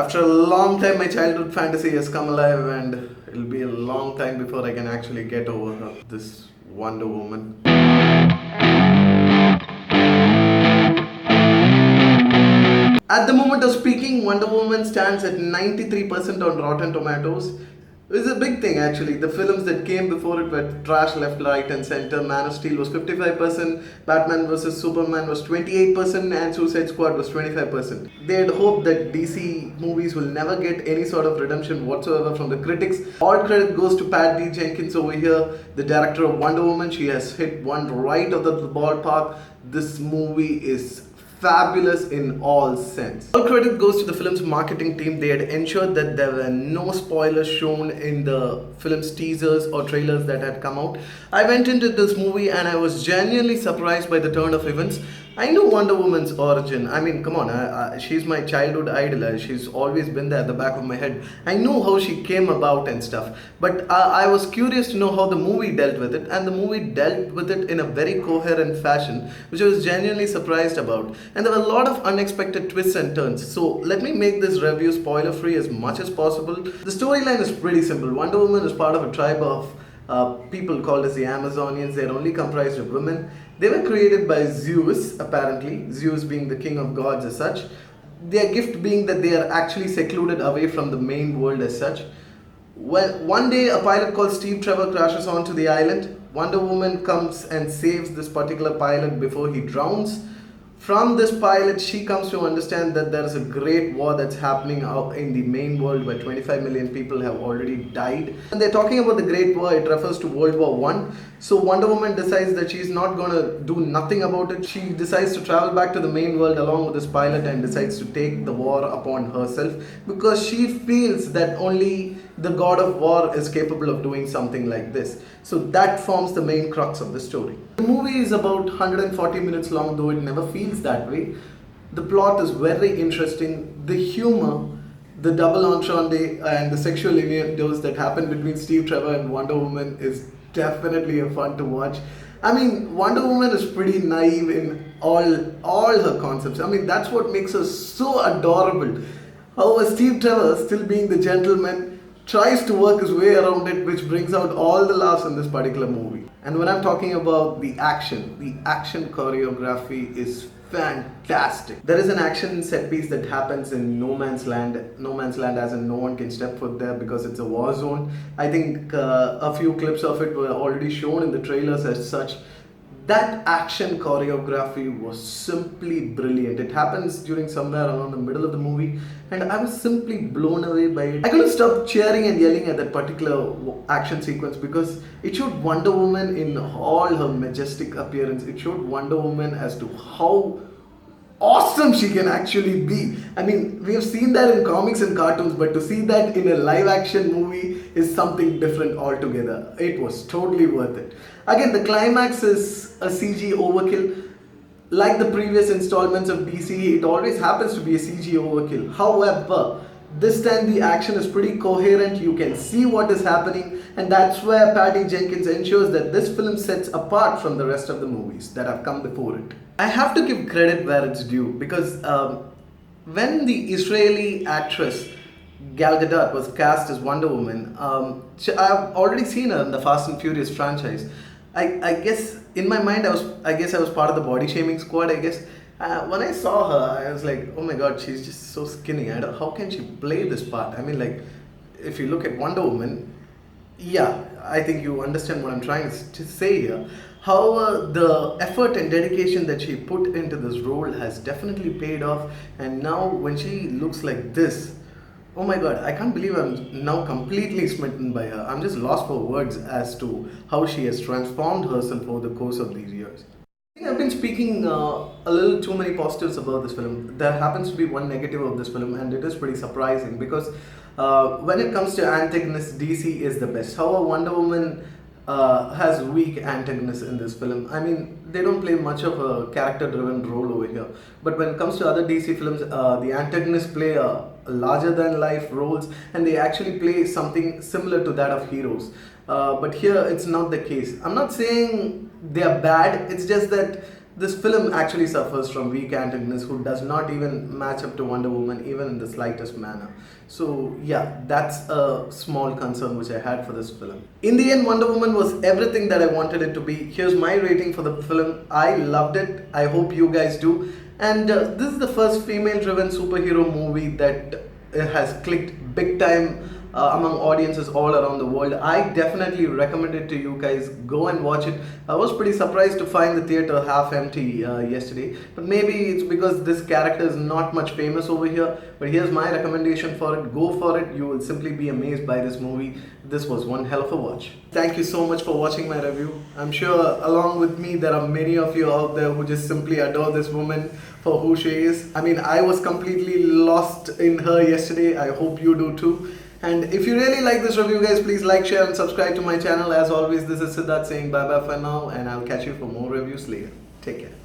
After a long time, my childhood fantasy has come alive, and it'll be a long time before I can actually get over her, this Wonder Woman. At the moment of speaking, Wonder Woman stands at 93% on Rotten Tomatoes. It's a big thing actually. The films that came before it were trash left, right, and center. Man of Steel was 55%, Batman vs Superman was 28%, and Suicide Squad was 25%. They had hoped that DC movies will never get any sort of redemption whatsoever from the critics. All credit goes to Patty Jenkins over here, the director of Wonder Woman. She has hit one right of the ballpark. This movie is fabulous in all sense. All credit goes to the film's marketing team. They had ensured that there were no spoilers shown in the film's teasers or trailers that had come out. I went into this movie and I was genuinely surprised by the turn of events. I know Wonder Woman's origin. I mean, come on, she's my childhood idol. She's always been there at the back of my head. I know how she came about and stuff. But I was curious to know how the movie dealt with it. And the movie dealt with it in a very coherent fashion, which I was genuinely surprised about. And there were a lot of unexpected twists and turns. So let me make this review spoiler free as much as possible. The storyline is pretty simple. Wonder Woman is part of a tribe of people called as the Amazonians. They're only comprised of women. They were created by Zeus, apparently, Zeus being the king of gods as such. Their gift being that they are actually secluded away from the main world as such. Well, one day a pilot called Steve Trevor crashes onto the island. Wonder Woman comes and saves this particular pilot before he drowns. From this pilot, she comes to understand that there is a great war that's happening out in the main world where 25 million people have already died. And they're talking about the Great War, it refers to World War One. So Wonder Woman decides that she's not going to do nothing about it. She decides to travel back to the main world along with this pilot and decides to take the war upon herself because she feels that only the god of war is capable of doing something like this. So that forms the main crux of the story. The movie is about 140 minutes long, though it never feels that way. The plot is very interesting. The humor, the double entendre, and the sexual innuendos that happen between Steve Trevor and Wonder Woman is definitely a fun to watch. I mean, Wonder Woman is pretty naive in all her concepts. I mean, that's what makes her so adorable. However, Steve Trevor, still being the gentleman, tries to work his way around it, which brings out all the laughs in this particular movie. And when I'm talking about the action choreography is fantastic. There is an action set piece that happens in no man's land. No man's land as in no one can step foot there because it's a war zone. I think a few clips of it were already shown in the trailers as such. That action choreography was simply brilliant. It happens during somewhere around the middle of the movie and I was simply blown away by it. I couldn't stop cheering and yelling at that particular action sequence because it showed Wonder Woman in all her majestic appearance. It showed Wonder Woman as to how awesome she can actually be. I mean, we have seen that in comics and cartoons, but to see that in a live action movie is something different altogether. It was totally worth it. Again, the climax is a CG overkill. Like the previous installments of DC, it always happens to be a CG overkill. However, this time the action is pretty coherent, you can see what is happening, and that's where Patty Jenkins ensures that this film sets apart from the rest of the movies that have come before it. I have to give credit where it's due because when the Israeli actress Gal Gadot was cast as Wonder Woman, I've already seen her in the Fast and Furious franchise. I guess in my mind I was part of the body shaming squad. I guess when I saw her, I was like, oh my god, she's just so skinny. How can she play this part? I mean, like, if you look at Wonder Woman, yeah, I think you understand what I'm trying to say here. However, the effort and dedication that she put into this role has definitely paid off, and now when she looks like this, oh my god, I can't believe I'm now completely smitten by her. I'm just lost for words as to how she has transformed herself over the course of these years. I think I've been speaking a little too many positives about this film. There happens to be one negative of this film, and it is pretty surprising because when it comes to antagonists, DC is the best. However, Wonder Woman has weak antagonists in this film. I mean, they don't play much of a character-driven role over here. But when it comes to other DC films, the antagonists play larger-than-life roles, and they actually play something similar to that of heroes. But here, it's not the case. I'm not saying they are bad. It's just that This film actually suffers from weak antagonists who does not even match up to Wonder Woman even in the slightest manner. So yeah, that's a small concern which I had for this film. In the end, Wonder Woman was everything that I wanted it to be. Here's my rating for the film. I loved it. I hope you guys do. And this is the first female-driven superhero movie that has clicked big time among audiences all around the world. I definitely recommend it to you guys. Go and watch it. I was pretty surprised to find the theater half empty yesterday, but maybe it's because this character is not much famous over here. But here's my recommendation for it. Go for it. You will simply be amazed by this movie. This was one hell of a watch. Thank you so much for watching my review. I'm sure along with me there are many of you out there who just simply adore this woman for who she is. I mean, I was completely lost in her yesterday. I hope you do too. And if you really like this review, guys, please like, share and subscribe to my channel. As always, this is Siddharth saying bye bye for now, and I'll catch you for more reviews later. Take care.